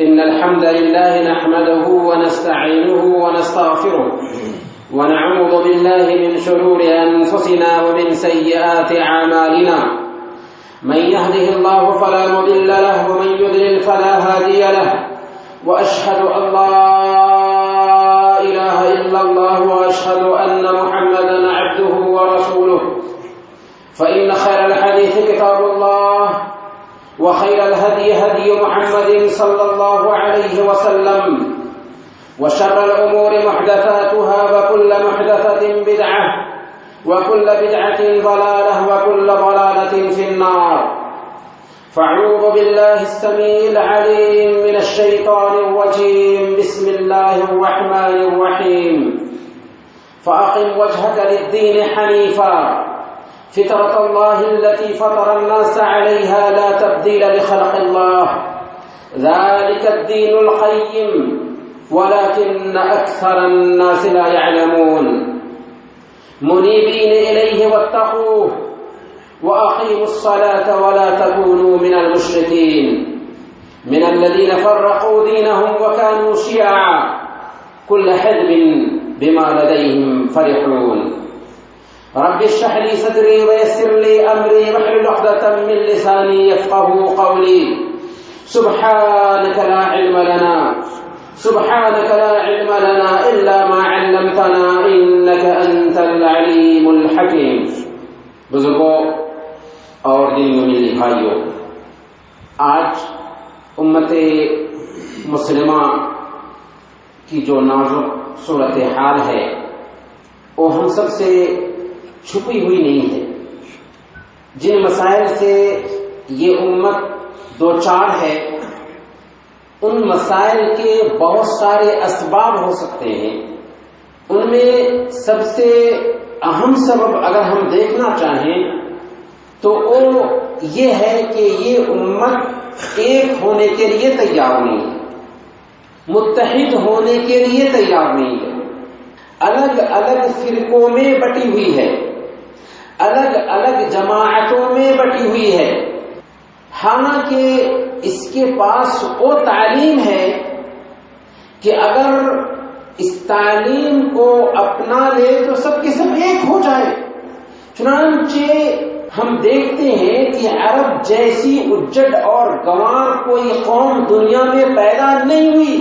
إن الحمد لله نحمده ونستعينه ونستغفره ونعوذ بالله من شرور أنفسنا ومن سيئات أعمالنا من يهده الله فلا مضل له ومن يضلل فلا هادي له وأشهد أن لا إله إلا الله وأشهد أن محمدا عبده ورسوله فإن خير الحديث كتاب الله وخير الهدي هدي محمد صلى الله عليه وسلم وشر الأمور محدثاتها وكل محدثة بدعة وكل بدعة ضلالة وكل ضلالة في النار فأعوذ بالله السميع العليم من الشيطان الرجيم بسم الله الرحمن الرحيم فأقم وجهك للدين حنيفا فطرة الله التي فطر الناس عليها لا تبديل لخلق الله ذلك الدين القيم ولكن أكثر الناس لا يعلمون منيبين إليه واتقوه وأقيموا الصلاة ولا تكونوا من المشركين من الذين فرقوا دينهم وكانوا شيعا كل حزب بما لديهم فرحون رب اشرح لي صدري ويسر لي أمري واحلل عقدة من لساني يفقهوا قولي سبحانك لا علم لنا إلا ما علمتنا إنك أنت العليم الحكيم. بزرگوں اور دینی و ملی بھائیوں، آج امت مسلمہ کی جو نازک صورتحال ہے وہ ہم سب سے چھپی ہوئی نہیں ہے. جن مسائل سے یہ امت دوچار ہے ان مسائل کے بہت سارے اسباب ہو سکتے ہیں. ان میں سب سے اہم سبب اگر ہم دیکھنا چاہیں تو وہ یہ ہے کہ یہ امت ایک ہونے کے لیے تیار نہیں ہے، متحد ہونے کے لیے تیار نہیں ہے، الگ الگ فرقوں میں بٹی ہوئی ہے، الگ الگ جماعتوں میں بٹی ہوئی ہے. حالانکہ اس کے پاس وہ تعلیم ہے کہ اگر اس تعلیم کو اپنا لے تو سب کے سب ایک ہو جائے. چنانچہ ہم دیکھتے ہیں کہ عرب جیسی اجڑ اور گنوار کوئی قوم دنیا میں پیدا نہیں ہوئی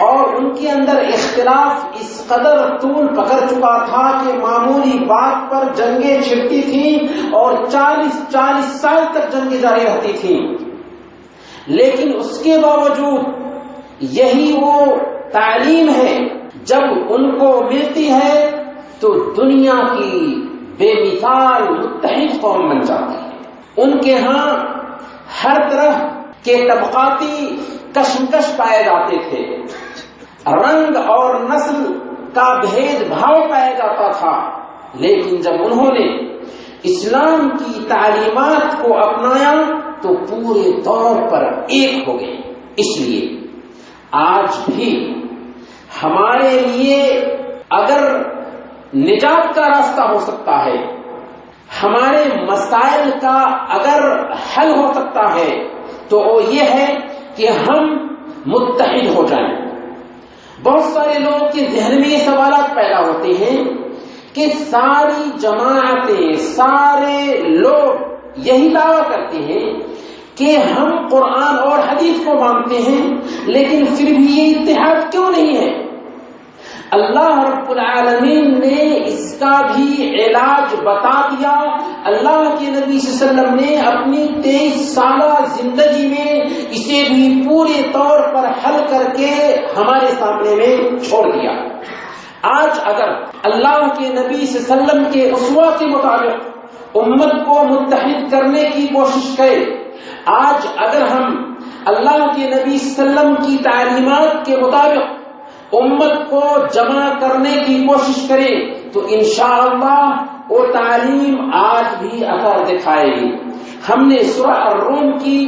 اور ان کے اندر اختلاف اس قدر طول پکڑ چکا تھا کہ معمولی بات پر جنگیں چھڑتی تھیں اور 40 سال تک جنگیں جاری رہتی تھیں. لیکن اس کے باوجود یہی وہ تعلیم ہے جب ان کو ملتی ہے تو دنیا کی بے مثال متحد قوم بن جاتی ہے. ان کے ہاں ہر طرح کے طبقاتی کشمکش پائے جاتے تھے، رنگ اور نسل کا بھید بھاؤ پایا جاتا تھا، لیکن جب انہوں نے اسلام کی تعلیمات کو اپنایا تو پورے طور پر ایک ہو گئے. اس لیے آج بھی ہمارے لیے اگر نجات کا راستہ ہو سکتا ہے، ہمارے مسائل کا اگر حل ہو سکتا ہے تو وہ یہ ہے کہ ہم متحد ہو جائیں. بہت سارے لوگوں کے ذہن میں یہ سوالات پیدا ہوتے ہیں کہ ساری جماعتیں، سارے لوگ یہی دعویٰ کرتے ہیں کہ ہم قرآن اور حدیث کو مانتے ہیں لیکن پھر بھی یہ اتحاد کیوں نہیں ہے؟ اللہ رب العالمین نے اس کا بھی علاج بتا دیا. اللہ کے نبی صلی اللہ علیہ وسلم نے اپنی 23 سالہ زندگی میں اسے بھی پورے طور پر حل کر کے ہمارے سامنے میں چھوڑ دیا. آج اگر اللہ کے نبی صلی اللہ علیہ وسلم کے اسوہ کے مطابق امت کو متحد کرنے کی کوشش کرے، آج اگر ہم اللہ کے نبی صلی اللہ علیہ وسلم کی تعلیمات کے مطابق امت کو جمع کرنے کی کوشش کرے تو انشاءاللہ وہ تعلیم آج بھی اثر دکھائے گی. ہم نے سورہ الروم کی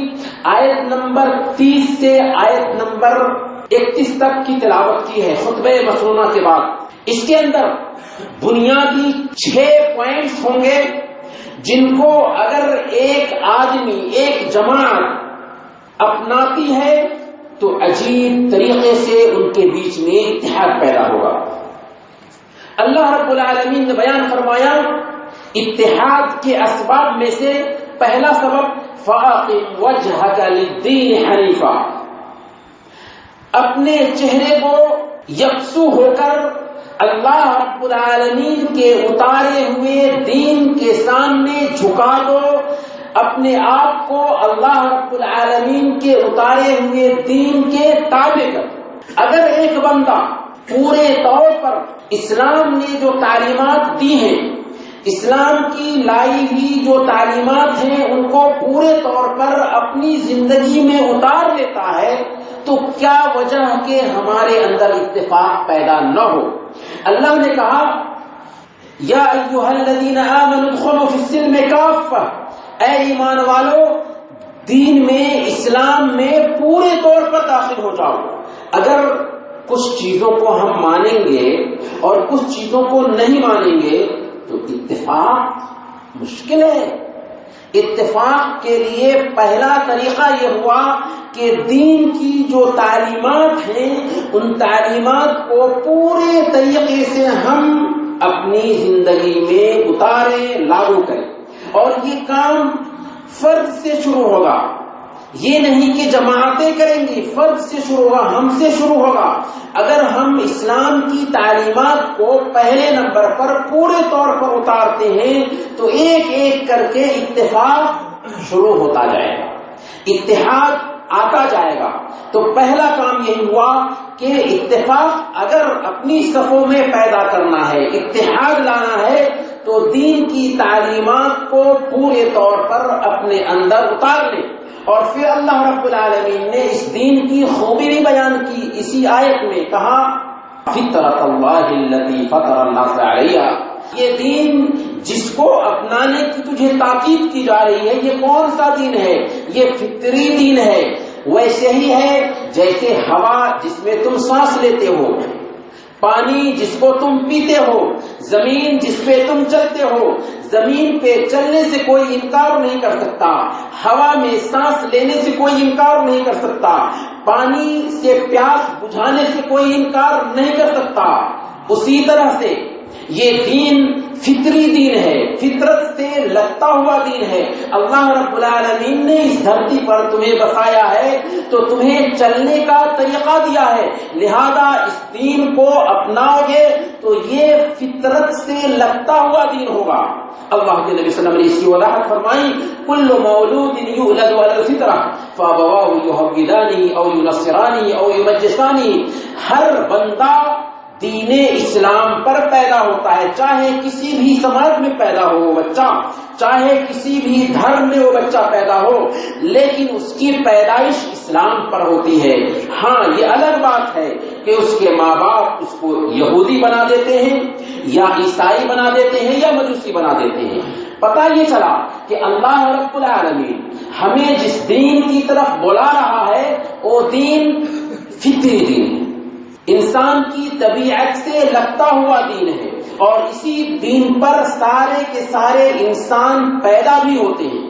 آیت نمبر 30 سے آیت نمبر 31 تک کی تلاوت کی ہے خطبہ مسنونہ کے بعد. اس کے اندر بنیادی 6 پوائنٹس ہوں گے جن کو اگر ایک آدمی، ایک جماعت اپناتی ہے تو عجیب طریقے سے ان کے بیچ میں اتحاد پیدا ہوگا۔ اللہ رب العالمین نے بیان فرمایا اتحاد کے اسباب میں سے پہلا سبب فَأَقِمْ وَجْهَكَ لِلدِّينِ حَنِيفًا، اپنے چہرے کو یکسو ہو کر اللہ رب العالمین کے اتارے ہوئے دین کے سامنے جھکا دو، اپنے آپ کو اللہ رب العالمین کے اتارے ہوئے دین کے تابع کر۔ اگر ایک بندہ پورے طور پر اسلام نے جو تعلیمات دی ہیں، اسلام کی لائی ہوئی جو تعلیمات ہیں، ان کو پورے طور پر اپنی زندگی میں اتار لیتا ہے، تو کیا وجہ کہ ہمارے اندر اتفاق پیدا نہ ہو؟ اللہ نے کہا یا ایھا الذین آمنوا ادخلوا فی السلم کافہ، اے ایمان والو دین میں، اسلام میں پورے طور پر داخل ہو جاؤ۔ اگر کچھ چیزوں کو ہم مانیں گے اور کچھ چیزوں کو نہیں مانیں گے تو اتفاق مشکل ہے۔ اتفاق کے لیے پہلا طریقہ یہ ہوا کہ دین کی جو تعلیمات ہیں ان تعلیمات کو پورے طریقے سے ہم اپنی زندگی میں اتاریں، لاگو کریں، اور یہ کام فرد سے شروع ہوگا، یہ نہیں کہ جماعتیں کریں گی، فرد سے شروع ہوگا، ہم سے شروع ہوگا۔ اگر ہم اسلام کی تعلیمات کو پہلے نمبر پر پورے طور پر اتارتے ہیں تو ایک ایک کر کے اتفاق شروع ہوتا جائے گا، اتحاد آتا جائے گا۔ تو پہلا کام یہی ہوا کہ اتفاق اگر اپنی صفوں میں پیدا کرنا ہے، اتحاد لانا ہے، تو دین کی تعلیمات کو پورے طور پر اپنے اندر اتار لیں۔ اور پھر اللہ رب العالمین نے اس دین کی خوبی بھی بیان کی، اسی آیت میں کہا فطرۃ اللہ التی فطر الناس علیہا، یہ دین جس کو اپنانے کی تجھے تاکید کی جا رہی ہے، یہ کون سا دین ہے؟ یہ فطری دین ہے۔ ویسے ہی ہے جیسے ہوا جس میں تم سانس لیتے ہو، پانی جس کو تم پیتے ہو، زمین جس پہ تم چلتے ہو۔ زمین پہ چلنے سے کوئی انکار نہیں کر سکتا، ہوا میں سانس لینے سے کوئی انکار نہیں کر سکتا، پانی سے پیاس بجھانے سے کوئی انکار نہیں کر سکتا۔ اسی طرح سے یہ دین فطری دین ہے، فطرت سے لگتا ہوا دین ہے۔ اللہ رب العالمین نے اس دھرتی پر تمہیں بسایا ہے تو تمہیں چلنے کا طریقہ دیا ہے، لہذا اس دین کو اپناؤ گے تو یہ فطرت سے لگتا ہوا دین ہوگا۔ اللہ کے نبی صلی اللہ علیہ وسلم نے اس کی وضاحت فرمائی کل مولود یولد علی الفطرہ فابواہ یہودانہ او ینصرانہ او یمجسانہ، ہر بندہ دین اسلام پر پیدا ہوتا ہے، چاہے کسی بھی سماج میں پیدا ہو وہ بچہ، چاہے کسی بھی دھرم میں وہ بچہ پیدا ہو، لیکن اس کی پیدائش اسلام پر ہوتی ہے۔ ہاں یہ الگ بات ہے کہ اس کے ماں باپ اس کو یہودی بنا دیتے ہیں یا عیسائی بنا دیتے ہیں یا مجوسی بنا دیتے ہیں۔ پتہ یہ چلا کہ اللہ رب العالمین ہمیں جس دین کی طرف بلا رہا ہے وہ دین فطری دین ہے، انسان کی طبیعت سے لگتا ہوا دین ہے، اور اسی دین پر سارے کے سارے انسان پیدا بھی ہوتے ہیں۔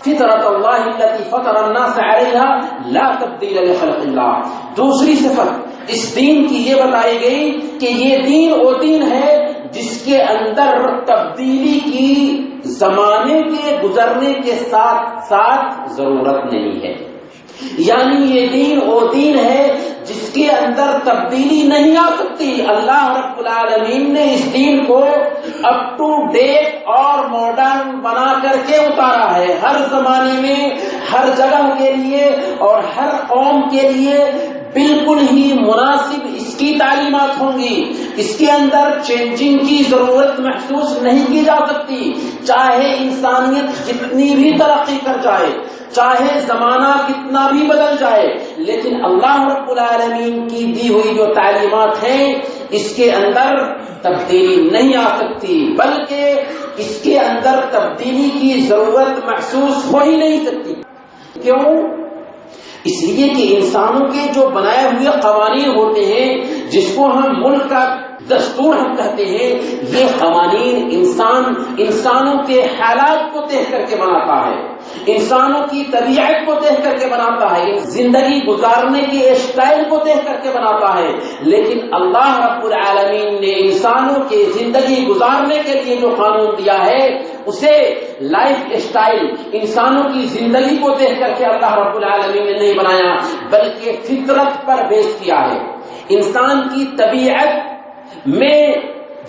فطرۃ اللہ التی فطر الناس علیہا لا تبدیل لخلق اللہ۔ دوسری صفت اس دین کی یہ بتائی گئی کہ یہ دین وہ دین ہے جس کے اندر تبدیلی کی زمانے کے گزرنے کے ساتھ ساتھ ضرورت نہیں ہے، یعنی یہ دین وہ دین ہے جس کے اندر تبدیلی نہیں آ سکتی۔ اللہ رب العالمین نے اس دین کو اپ ٹو ڈیٹ اور ماڈرن بنا کر کے اتارا ہے، ہر زمانے میں، ہر جگہ کے لیے اور ہر قوم کے لیے بالکل ہی مناسب اس کی تعلیمات ہوں گی۔ اس کے اندر چینجنگ کی ضرورت محسوس نہیں کی جا سکتی، چاہے انسانیت جتنی بھی ترقی کر جائے، چاہے زمانہ کتنا بھی بدل جائے، لیکن اللہ رب العالمین کی دی ہوئی جو تعلیمات ہیں اس کے اندر تبدیلی نہیں آ سکتی، بلکہ اس کے اندر تبدیلی کی ضرورت محسوس ہو ہی نہیں سکتی۔ کیوں؟ اس لیے کہ انسانوں کے جو بنائے ہوئے قوانین ہوتے ہیں، جس کو ہم ملک کا دستور ہم کہتے ہیں، یہ قوانین انسانوں کے حالات کو دیکھ کر کے بناتا ہے۔ انسانوں کی طبیعت کو دیکھ کر کے بناتا ہے، زندگی گزارنے کے اسٹائل کو دیکھ کر کے بناتا ہے، لیکن اللہ رب العالمین نے انسانوں کے زندگی گزارنے کے لیے جو قانون دیا ہے اسے لائف اسٹائل، انسانوں کی زندگی کو دیکھ کر کے اللہ رب العالمین نے نہیں بنایا، بلکہ فطرت پر بیس کیا ہے۔ انسان کی طبیعت میں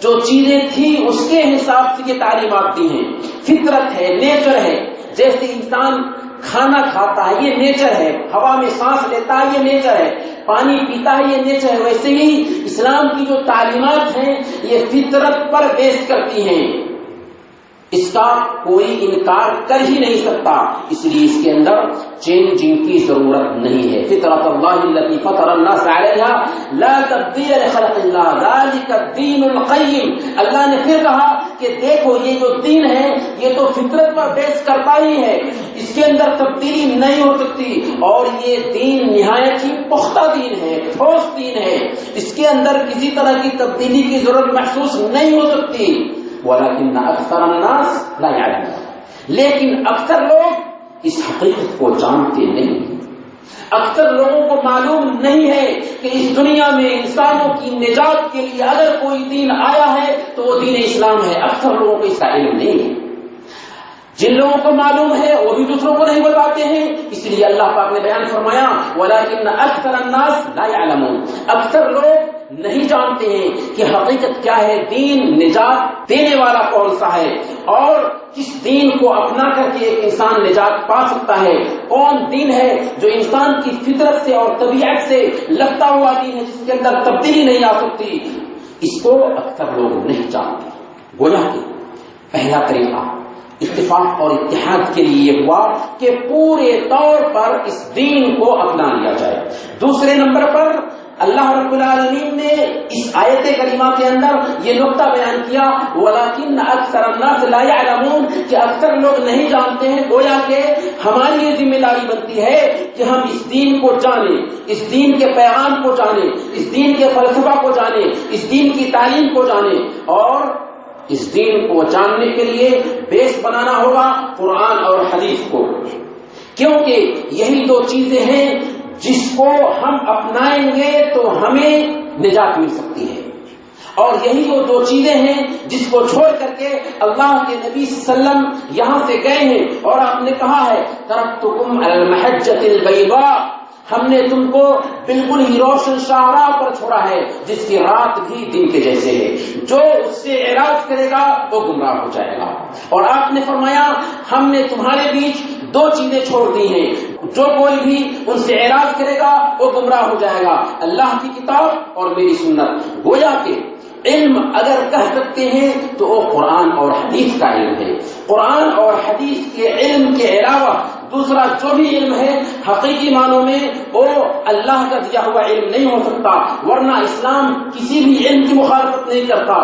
جو چیزیں تھیں اس کے حساب سے یہ تعلیمات دی ہیں۔ فطرت ہے، نیچر ہے، جیسے انسان کھانا کھاتا ہے یہ نیچر ہے، ہوا میں سانس لیتا ہے یہ نیچر ہے، پانی پیتا ہے یہ نیچر ہے، ویسے ہی اسلام کی جو تعلیمات ہیں یہ فطرت پر بیس کرتی ہیں، اس کا کوئی انکار کر ہی نہیں سکتا، اس لیے اس کے اندر چینجنگ کی ضرورت نہیں ہے۔ فطرت اللہ التي فطر الناس عليها لا تبديل لخلق اللہ ذلك الدین القیم۔ اللہ نے پھر کہا کہ دیکھو یہ جو دین ہے یہ تو فطرت پر بیس کرتا ہی ہے، اس کے اندر تبدیلی نہیں ہو سکتی، اور یہ دین نہایت ہی پختہ دین ہے، ٹھوس دین ہے، اس کے اندر کسی طرح کی تبدیلی کی ضرورت محسوس نہیں ہو سکتی۔ وَلَكِنَّ أَكْثَرَ النَّاسِ لَا يَعْلَمُونَ، لیکن اکثر لوگ اس حقیقت کو جانتے نہیں، اکثر لوگوں کو معلوم نہیں ہے کہ اس دنیا میں انسانوں کی نجات کے لیے اگر کوئی دین آیا ہے تو وہ دین اسلام ہے، اکثر لوگوں کو اس کا علم نہیں ہے۔ جن لوگوں کو معلوم ہے وہ بھی دوسروں کو نہیں بتاتے ہیں، اس لیے اللہ پاک نے بیان فرمایا وَلَكِنَّ أَكْثَرَ النَّاسِ لَا يَعْلَمُونَ، اکثر لوگ نہیں جانتے ہیں کہ حقیقت کیا ہے، دین نجات دینے والا کون سا ہے، اور کس دین کو اپنا کر کے ایک انسان نجات پا سکتا ہے، کون دین ہے جو انسان کی فطرت سے اور طبیعت سے لگتا ہوا دین ہے جس کے اندر تبدیلی نہیں آ سکتی، اس کو اکثر لوگ نہیں جانتے۔ گویا کہ پہلا طریقہ اتفاق اور اتحاد کے لیے یہ ہوا کہ پورے طور پر اس دین کو اپنا لیا جائے۔ دوسرے نمبر پر اللہ رب العالمین نے اس آیت کریمہ کے اندر یہ نقطہ بیان کیا وَلَكِنَّ أَكْثَرَ النَّاسِ لَا يَعْلَمُونَ، کہ اکثر لوگ نہیں جانتے ہیں۔ گویا کہ ہماری یہ ذمہ داری بنتی ہے کہ ہم اس دین کو جانیں، اس دین کے پیغام کو جانیں، اس دین کے فلسفہ کو جانیں، اس دین کی تعلیم کو جانیں، اور اس دین کو جاننے کے لیے بیس بنانا ہوگا قرآن اور حدیث کو، کیونکہ یہی دو چیزیں ہیں جس کو ہم اپنائیں گے تو ہمیں نجات مل سکتی ہے، اور یہی وہ دو چیزیں ہیں جس کو چھوڑ کر کے اللہ کے نبی صلی اللہ علیہ وسلم یہاں سے گئے ہیں، اور آپ نے کہا ہے ترکتکم علی المحجۃ البیضاء، ہم نے تم کو بالکل ہی روشن شاہراہ پر چھوڑا ہے جس کی رات بھی دن کے جیسے ہے، جو اس سے اعراض کرے گا وہ گمراہ ہو جائے گا۔ اور آپ نے فرمایا ہم نے تمہارے بیچ دو چیزیں چھوڑ دی ہیں، جو کوئی بھی ان سے اعراض کرے گا وہ گمراہ ہو جائے گا، اللہ کی کتاب اور میری سنت۔ گویا کہ علم اگر کہہ سکتے ہیں تو وہ قرآن اور حدیث کا علم ہے، قرآن اور حدیث کے علم کے علاوہ دوسرا جو بھی علم ہے حقیقی معنوں میں وہ اللہ کا دیا ہوا علم نہیں ہو سکتا، ورنہ اسلام کسی بھی علم کی مخالفت نہیں کرتا۔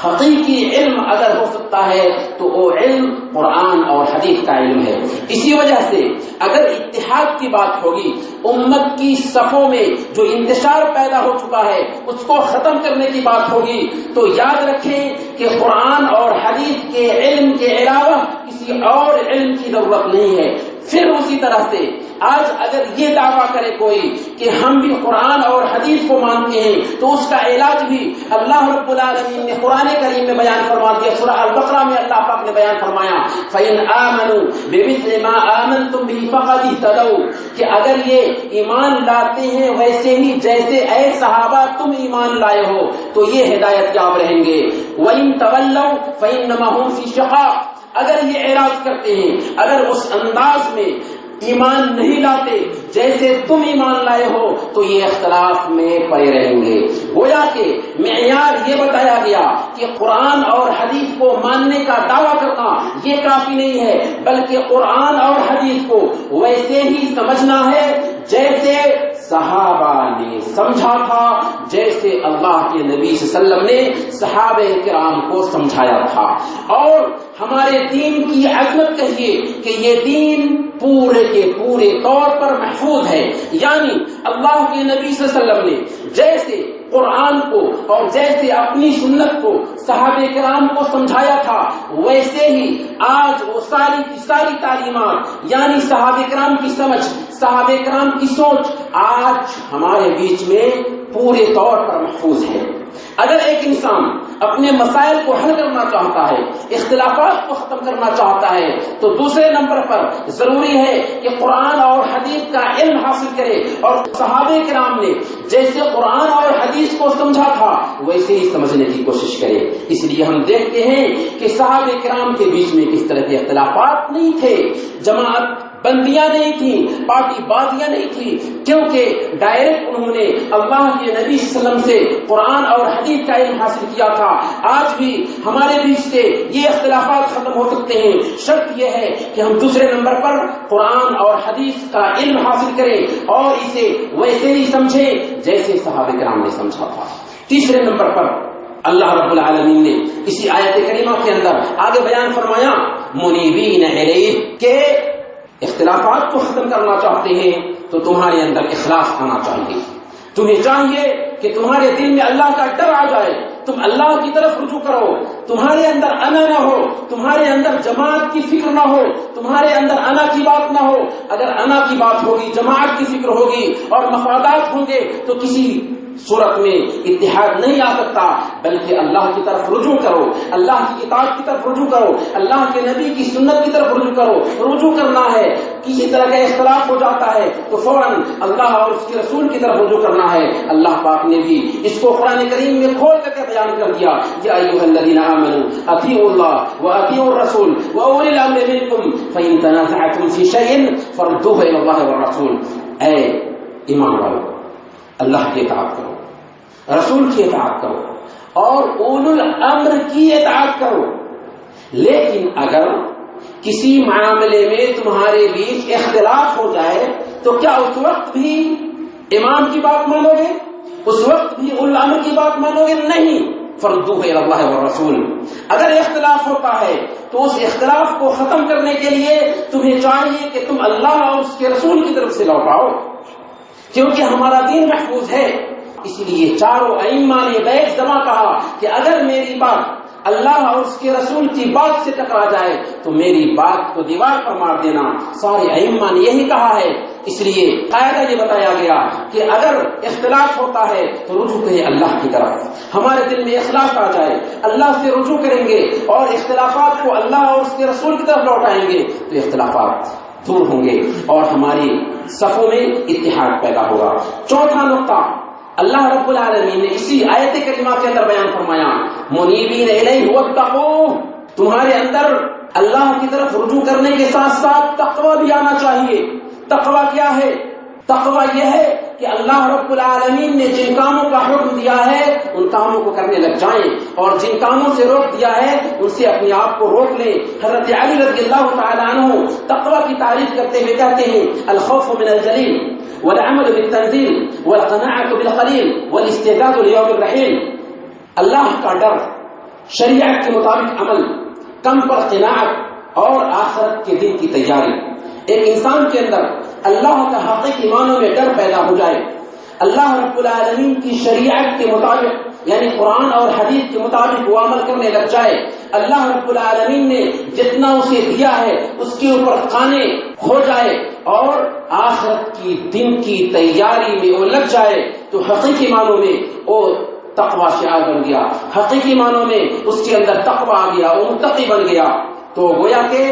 حقیقی علم اگر ہو سکتا ہے تو وہ علم قرآن اور حدیث کا علم ہے۔ اسی وجہ سے اگر اتحاد کی بات ہوگی، امت کی صفوں میں جو انتشار پیدا ہو چکا ہے اس کو ختم کرنے کی بات ہوگی، تو یاد رکھیں کہ قرآن اور حدیث کے علم کے علاوہ کسی اور علم کی ضرورت نہیں ہے۔ پھر اسی طرح سے آج اگر یہ دعویٰ کرے کوئی کہ ہم بھی قرآن اور حدیث کو مانتے ہیں تو اس کا علاج بھی اللہ رب العالمین نے قرآن کریم میں بیان فرما دیا۔ سورہ البقرہ میں اللہ پاک نے بیان فرمایا فَإِنْ آمَنُوا بِمِثْلِ مَا آمَنْتُمْ بِهِ فَقَدِ اهْتَدَوْا، کہ اگر یہ ایمان لاتے ہیں ویسے ہی جیسے اے صحابہ تم ایمان لائے ہو تو یہ ہدایت یاب رہیں گے۔ وَإِنْ تَوَلَّوْا فَإِنَّمَا هُمْ فِي شِقَاقٍ، اگر یہ اعراض کرتے ہیں، اگر اس انداز میں ایمان نہیں لاتے جیسے تم ایمان لائے ہو تو یہ اختلاف میں پڑے رہیں گے۔ گویا کہ معیار یہ بتایا گیا کہ قرآن اور حدیث کو ماننے کا دعویٰ کرنا یہ کافی نہیں ہے، بلکہ قرآن اور حدیث کو ویسے ہی سمجھنا ہے جیسے صحابہ نے سمجھا تھا، جیسے اللہ کے نبی صلی اللہ علیہ وسلم نے صحابہ کرام کو سمجھایا تھا۔ اور ہمارے دین کی عظمت کہیے کہ یہ دین پورے کے پورے طور پر محفوظ ہے. یعنی اللہ کے نبی صلی اللہ علیہ وسلم نے جیسے قرآن کو اور جیسے اپنی سنت کو صحابہ کرام کو سمجھایا تھا، ویسے ہی آج وہ ساری کی ساری تعلیمات یعنی صحابہ کرام کی سمجھ، صحابہ کرام کی سوچ آج ہمارے بیچ میں پورے طور پر محفوظ ہے. اگر ایک انسان اپنے مسائل کو حل کرنا چاہتا ہے، اختلافات کو ختم کرنا چاہتا ہے، تو دوسرے نمبر پر ضروری ہے کہ قرآن اور حدیث کا علم حاصل کرے اور صحابہ کرام نے جیسے قرآن اور حدیث کو سمجھا تھا ویسے ہی سمجھنے کی کوشش کرے. اس لیے ہم دیکھتے ہیں کہ صحابہ کرام کے بیچ میں کس طرح کے اختلافات نہیں تھے، جماعت بندیاں نہیں تھیں، پارٹی بازیاں نہیں تھیں، کیونکہ ڈائریکٹ انہوں نے اللہ کے نبی صلی اللہ علیہ وسلم سے قرآن اور حدیث کا علم حاصل کیا تھا. آج بھی ہمارے بیچ سے یہ اختلافات ختم ہو سکتے ہیں، شرط یہ ہے کہ ہم دوسرے نمبر پر قرآن اور حدیث کا علم حاصل کریں اور اسے ویسے ہی سمجھیں جیسے صحابہ کرام نے سمجھا تھا. تیسرے نمبر پر اللہ رب العالمین نے اسی آیت کریمہ کے اندر آگے بیان فرمایا منیبین الیہ کہ اختلافات کو ختم کرنا چاہتے ہیں تو تمہارے اندر اخلاص آنا چاہیے. تمہیں چاہیے کہ تمہارے دل میں اللہ کا ڈر آ جائے، تم اللہ کی طرف رجوع کرو، تمہارے اندر انا نہ ہو، تمہارے اندر جماعت کی فکر نہ ہو، تمہارے اندر انا کی بات نہ ہو. اگر انا کی بات ہوگی، جماعت کی فکر ہوگی اور مفادات ہوں گے تو کسی صورت میں اتحاد نہیں آ سکتا، بلکہ اللہ کی طرف رجوع کرو، اللہ کی اطاعت کی طرف رجوع کرو، اللہ کے نبی کی سنت کی طرف رجوع کرو. رجوع کرنا ہے، کسی طرح کا اختلاف ہو جاتا ہے تو فوراً اللہ اور اس کے رسول کی طرف رجوع کرنا ہے. اللہ پاک نے بھی اس کو قرآن کریم میں کھول کر کے بیان کر دیا، یا ایھا الذین آمنوا اطیعوا اللہ واطیعوا الرسول واولی الامر منکم فان تنازعتم فی شیء فردوه الی اللہ والرسول. اے ایمان والو، اللہ کی اطاعت کرو، رسول کی اطاعت کرو اور اولو الامر کی اطاعت کرو. لیکن اگر کسی معاملے میں تمہارے بیچ اختلاف ہو جائے تو کیا اس وقت بھی امام کی بات مانو گے؟ اس وقت بھی اولو الامر کی بات مانو گے؟ نہیں. فردوه الی اللہ والرسول. اگر اختلاف ہوتا ہے تو اس اختلاف کو ختم کرنے کے لیے تمہیں چاہیے کہ تم اللہ اور اس کے رسول کی طرف سے لوٹاؤ، کیونکہ ہمارا دین محفوظ ہے. اسی لیے چاروں ائمہ نے بیک زماں کہا کہ اگر میری بات اللہ اور اس کے رسول کی بات سے ٹکرا جائے تو میری بات کو دیوار پر مار دینا. سارے ائمہ نے یہی کہا ہے. اس لیے قاعدہ یہ بتایا گیا کہ اگر اختلاف ہوتا ہے تو رجوع کریں اللہ کی طرف. ہمارے دل میں اخلاص آ جائے، اللہ سے رجوع کریں گے اور اختلافات کو اللہ اور اس کے رسول کی طرف لوٹائیں گے تو اختلافات دور ہوں گے اور ہماری صفوں میں اتحاد پیدا ہوگا. چوتھا نقطہ اللہ رب العالمین نے اسی آیت کریمہ کے اندر بیان فرمایا منیبین الیہ واتقوہ. تمہارے اندر اللہ کی طرف رجوع کرنے کے ساتھ ساتھ تقوی بھی آنا چاہیے. تقوی کیا ہے؟ تقوی یہ ہے کہ اللہ رب العالمین نے جن کاموں کا حکم دیا ہے ان کاموں کو کرنے لگ جائیں اور جن کاموں سے روک دیا ہے ان سے اپنے آپ کو روک لیں. حضرت علی رضی اللہ تعالی عنہ تقوی کی تعریف کرتے ہوئے کہتے ہیں الخوف من الجلیل والعمل بالتنزیل والقناعة بالقلیل والاستعداد لیوم الرحیل. اللہ کا ڈر، شریعت کے مطابق عمل، کم پر قناعت اور آخرت کے دن کی تیاری. ایک انسان کے اندر اللہ کا حقیقی معنوں میں ڈر پیدا ہو جائے، اللہ رب العالمین کی شریعت کے مطابق یعنی قرآن اور حدیث کے مطابق وہ عمل کرنے لگ جائے، اللہ رب العالمین نے جتنا اسے دیا ہے اس کے اوپر قانے ہو جائے اور آخرت کی دن کی تیاری میں وہ لگ جائے تو حقیقی معنوں میں وہ تقوی شعار بن گیا، حقیقی معنوں میں اس کے اندر تقوی آ گیا، وہ متقی بن گیا. تو گویا کہ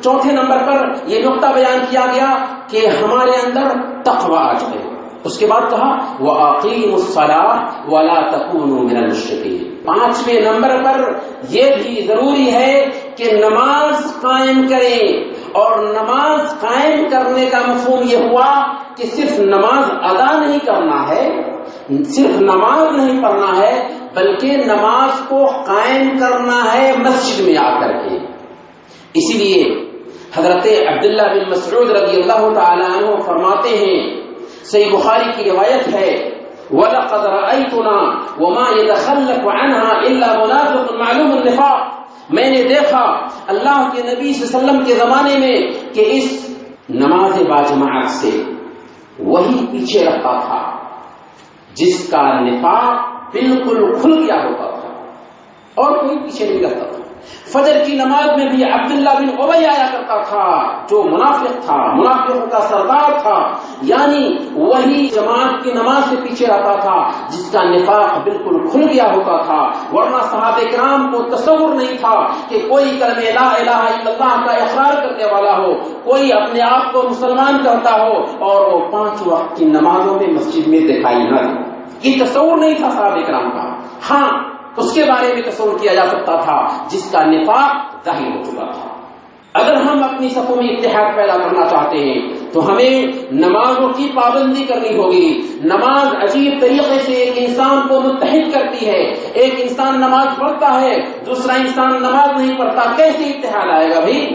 چوتھے نمبر پر یہ نقطہ بیان کیا گیا کہ ہمارے اندر تقوی آ جائے. اس کے بعد کہا وَأَقِيمُوا الصَّلَاةَ وَلَا تَكُونُوا مِنَ الْمُشْرِكِينَ. پانچویں نمبر پر یہ بھی ضروری ہے کہ نماز قائم کریں اور نماز قائم کرنے کا مفہوم یہ ہوا کہ صرف نماز ادا نہیں کرنا ہے، صرف نماز نہیں پڑھنا ہے بلکہ نماز کو قائم کرنا ہے مسجد میں آ کر کے. اسی لیے حضرت عبداللہ بن مسعود رضی اللہ تعالی عنہ فرماتے ہیں، صحیح بخاری کی روایت ہے وَلَقَدْ رَأَيْتُنَا وَمَا يَتَخَلَّفُ عَنْهَا إِلَّا مُنَافِقٌ مَعْلُومُ النِّفَاقِ. میں نے دیکھا اللہ کے نبی صلی اللہ علیہ وسلم کے زمانے میں کہ اس نماز باجماعت سے وہی پیچھے رہتا تھا جس کا نفاق بالکل کھل گیا ہوتا تھا اور کوئی پیچھے نہیں رہتا تھا. فجر کی نماز میں بھی عبداللہ بن ابی آیا کرتا تھا جو منافق تھا، منافقوں کا سردار تھا، یعنی وہی جماعت کی نماز سے پیچھے رہتا تھا جس کا نفاق بالکل کھل گیا ہوتا تھا. ورنہ صحابہ کرام کو تصور نہیں تھا کہ کوئی کلمہ لا الہ الا اللہ کا اقرار کرنے والا ہو، کوئی اپنے آپ کو مسلمان کہتا ہو اور وہ 5 وقت کی نمازوں میں مسجد میں دکھائی نہ دے. یہ تصور نہیں تھا صحابہ کرام کا. ہاں، اس کے بارے میں تصور کیا جا سکتا تھا جس کا نفاق ظاہر ہو چکا تھا. اگر ہم اپنی صفوں میں اتحاد پیدا کرنا چاہتے ہیں تو ہمیں نمازوں کی پابندی کرنی ہوگی. نماز عجیب طریقے سے ایک انسان کو متحد کرتی ہے. ایک انسان نماز پڑھتا ہے، دوسرا انسان نماز نہیں پڑھتا، کیسے اتحاد آئے گا بھائی؟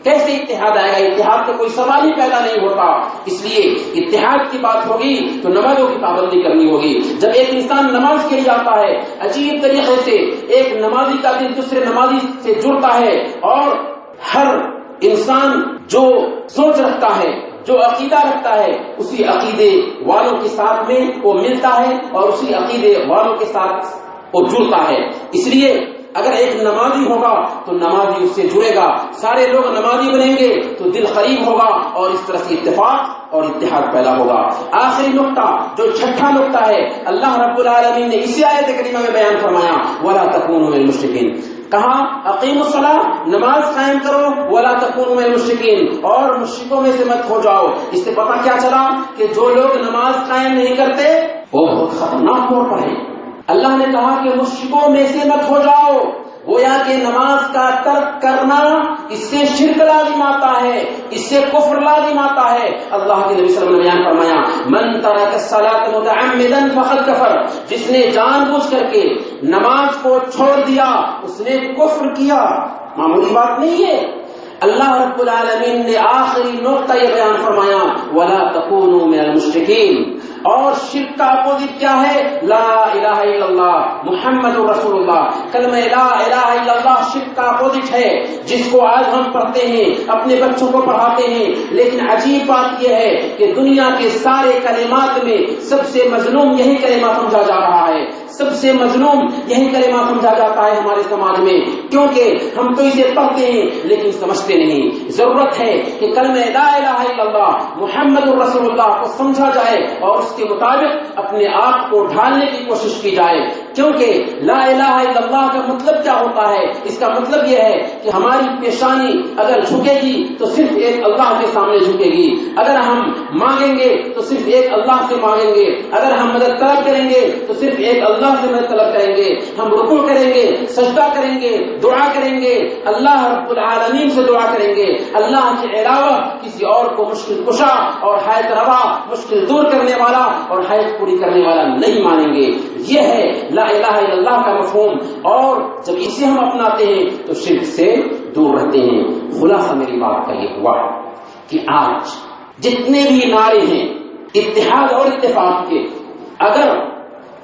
کیسے اتحاد آئے گا؟ اتحاد کا کوئی سوال ہی پیدا نہیں ہوتا. اس لیے اتحاد کی بات ہوگی تو نمازوں کی پابندی کرنی ہوگی. جب ایک انسان نماز کے لیے آتا ہے، عجیب طریقے سے ایک نمازی کا دل دوسرے نمازی سے جڑتا ہے اور ہر انسان جو سوچ رکھتا ہے، جو عقیدہ رکھتا ہے، اسی عقیدے والوں کے ساتھ میں وہ ملتا ہے اور اسی عقیدے والوں کے ساتھ وہ جڑتا ہے. اس لیے اگر ایک نمازی ہوگا تو نمازی اس سے جڑے گا، سارے لوگ نمازی بنیں گے تو دل قریب ہوگا اور اس طرح سے اتفاق اور اتحاد پیدا ہوگا. آخری نقطہ جو چھٹا نقطہ ہے، اللہ رب العالمین نے اسی آیت کریمہ میں بیان فرمایا وَلَا تَكُونُوا مِنَ الْمُشْرِكِينَ. کہا اقیموا الصلاۃ، نماز قائم کرو، وَلَا تَكُونُوا مِنَ الْمُشْرِكِينَ، اور مشرکوں میں سے مت ہو جاؤ. اس سے پتہ کیا چلا کہ جو لوگ نماز قائم نہیں کرتے وہ بہت خطرناک طور پر ہے. اللہ نے کہا کہ مشرکوں میں سے مت ہو جاؤ. گویا کہ نماز کا ترک کرنا اس سے شرک لازم آتا ہے، اس سے کفر لازم آتا ہے. اللہ کے نبی صلی اللہ علیہ وسلم نے بیان فرمایا من ترک الصلاۃ متعمدا فقد کفر، جس نے جان بوجھ کر کے نماز کو چھوڑ دیا اس نے کفر کیا. معمولی بات نہیں ہے. اللہ رب العالمین نے آخری نقطہ یہ بیان فرمایا وَلَا تَكُونُوا مِنَ الْمُشْرِكِينَ. اور شرک کا اپوزٹ کیا ہے؟ لا الہ الا اللہ محمد رسول اللہ. کلمہ لا الہ الا اللہ شرک کا اپوزٹ ہے، جس کو آج ہم پڑھتے ہیں، اپنے بچوں کو پڑھاتے ہیں. لیکن عجیب بات یہ ہے کہ دنیا کے سارے کلمات میں سب سے مظلوم یہی کلمہ سمجھا جا رہا ہے، سب سے مظلوم یہی کلمہ سمجھا جاتا ہے ہمارے سماج میں، کیونکہ ہم تو اسے پڑھتے ہیں لیکن سمجھتے نہیں. ضرورت ہے کہ کلمہ لا الہ الا اللہ محمد رسول اللہ کو سمجھا جائے اور اس کے مطابق اپنے آپ کو ڈھالنے کی کوشش کی جائے. کیونکہ لا الہ الا اللہ کا مطلب کیا ہوتا ہے؟ اس کا مطلب یہ ہے کہ ہماری پیشانی اگر جھکے گی تو صرف ایک اللہ کے سامنے جھکے گی. اگر ہم مانگیں گے تو صرف ایک اللہ سے مانگیں گے. اگر ہم مدد طلب کریں گے تو صرف ایک اللہ سے مدد طلب کریں گے. ہم رکوع کریں گے، سجدہ کریں گے، دعا کریں گے، اللہ رب العالمین سے دعا کریں گے. اللہ کے علاوہ کسی اور کو مشکل کشا اور حاجت روا، مشکل دور کرنے والا اور حاجت پوری کرنے والا نہیں مانیں گے. یہ ہے لا الہ الا اللہ کا مفہوم. اور جب اسے ہم اپناتے ہیں تو شرک سے دور رہتے ہیں. خلاصہ میری بات کا یہ ہوا کہ آج جتنے بھی نعرے ہیں اتحاد اور اتفاق کے، اگر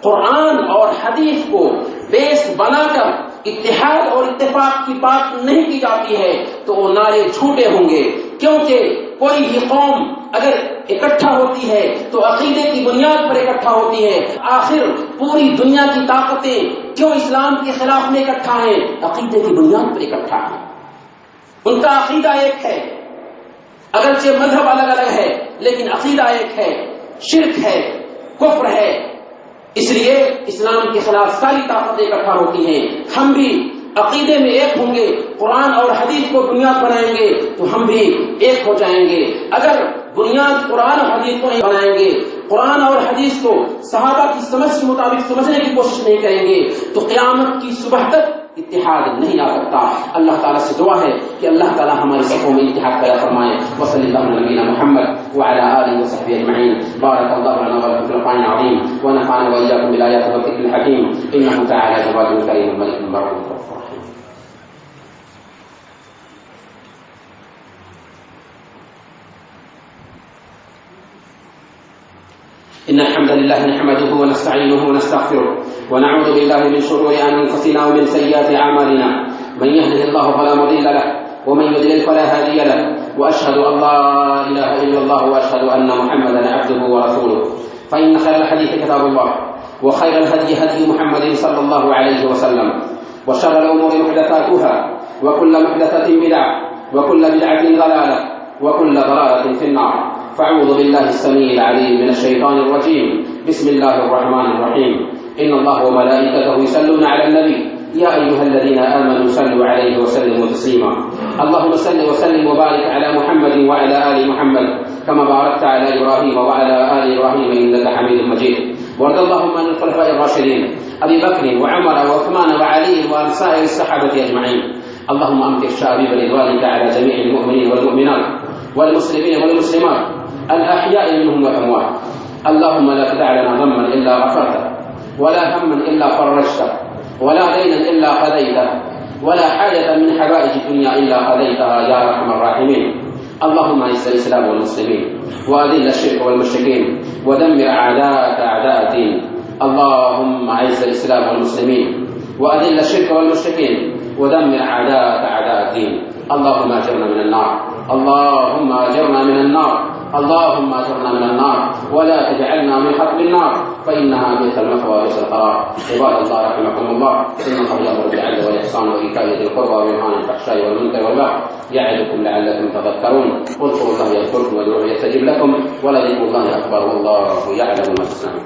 قرآن اور حدیث کو بیس بنا کر اتحاد اور اتفاق کی بات نہیں کی جاتی ہے تو وہ نعرے جھوٹے ہوں گے. کیونکہ کوئی بھی قوم اگر اکٹھا ہوتی ہے تو عقیدے کی بنیاد پر اکٹھا ہوتی ہے. آخر پوری دنیا کی طاقتیں کیوں اسلام کے خلاف میں اکٹھا ہیں؟ عقیدے کی بنیاد پر اکٹھا ہیں. ان کا عقیدہ ایک ہے، اگرچہ مذہب الگ الگ ہے لیکن عقیدہ ایک ہے، شرک ہے، کفر ہے. اس لیے اسلام کے خلاف ساری طاقتیں اکٹھا ہوتی ہیں. ہم بھی عقیدے میں ایک ہوں گے، قرآن اور حدیث کو بنیاد بنائیں گے تو ہم بھی ایک ہو جائیں گے. اگر بنیاد قرآن اور حدیث کو نہیں بنائیں گے، قرآن اور حدیث کو صحابہ کی سمجھ کے مطابق سمجھنے کی کوشش نہیں کریں گے تو قیامت کی صبح تک اتحاد نہیں آ سکتا. اللہ تعالیٰ سے دعا ہے کہ اللہ تعالیٰ ہمارے صفوں میں اتحاد پیدا فرمائے. وصلی اللہ علی نبینا محمد وعلی آلہ وصحبہ اجمعین. بارک اللہ لنا ولکم فی القرآن العظیم ونفعنا وإياكم بالآیات والذکر الحکیم. انہ تعالی جواد کریم ملک بر. إن الحمد لله نحمده ونستعينه ونستغفره ونعوذ بالله من شرور أنفسنا ومن سيئات أعمالنا من يهده الله فلا مضل له ومن يضلل فلا هادي له، وأشهد أن لا إله إلا الله وأشهد أن محمدا عبده ورسوله. فإن خير الحديث كتاب الله، وخير الهدي هدي محمد صلى الله عليه وسلم، وشر الأمور محدثاتها، وكل محدثة بدعة، وكل بدعة ضلالة، وكل ضلالة في النار. فأعوذ بالله السميع العليم من الشيطان الرجيم. بسم الله الرحمن الرحيم. إن الله وملائكته يصلون على النبي يا أيها الذين آمنوا صلوا عليه وسلموا تسليما. اللهم صل وسلم وبارك على محمد وعلى آل محمد كما باركت على إبراهيم وعلى آل إبراهيم إنك حميد مجيد. وارض اللهم عن الخلفاء الراشدين أبي بكر وعمر وعثمان وعلي وعن سائر الصحابة أجمعين. اللهم أمطر شعبيب رضوانك على جميع المؤمنين والمؤمنات والمسلمين والمسلمات الأحياء منهم والأموات. اللهم لا تدع لنا ذنبا إلا غفرته، ولا هما إلا فرجته، ولا دينا إلا قضيته، ولا حاجة من حوائج الدنيا إلا قضيتها يا أرحم الراحمين. اللهم أعز الإسلام والمسلمين، وأذل الشرك والمشركين، ودمر أعداءك أعداء الدين. اللهم أعز الإسلام والمسلمين، وأذل الشرك والمشركين، ودمر أعداءك أعداء الدين. اللهم أجرنا من النار، اللهم أجرنا من النار، اللهم أجرنا من النار، ولا تجعلنا من حطب النار، فإنها بئس المثوى وبئس القرار. عباد الله رحمكم الله، إن الله يأمر بالعدل والإحسان وإيتاء ذي القربى وينهى عن الفحشاء والمنكر والبغي يعظكم لعلكم تذكرون. اذكروا الله يذكركم وادعوه يستجب لكم، ولذكر الله أكبر والله يعلم ما تصنعون.